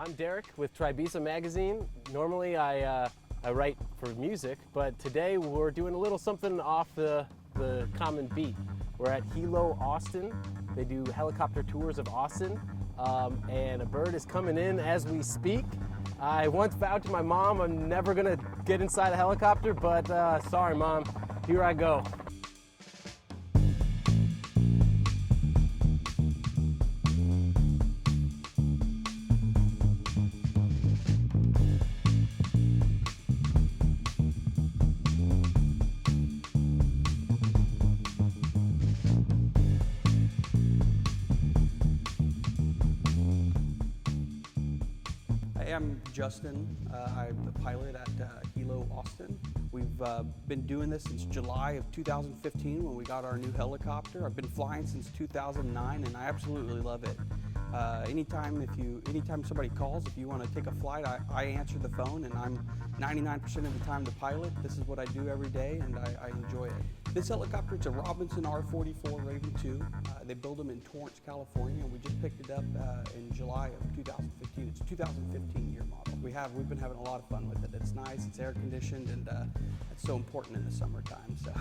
I'm Derek with TRIBEZA magazine. Normally I write for music, but today we're doing a little something off the common beat. We're at Helo Austin. They do helicopter tours of Austin, and a bird is coming in as we speak. I once vowed to my mom I'm never gonna get inside a helicopter, but sorry Mom, here I go. I'm Justin. I'm the pilot at Helo Austin. We've been doing this since July of 2015 when we got our new helicopter. I've been flying since 2009 and I absolutely love it. Anytime somebody calls, if you want to take a flight, I answer the phone, and I'm 99% of the time the pilot. This is what I do every day and I enjoy it. This helicopter, it's a Robinson R-44 Raven II. They build them in Torrance, California, and we just picked it up in July of 2015. It's a 2015 year model. We've been having a lot of fun with it. It's nice, it's air conditioned, and it's so important in the summertime. So.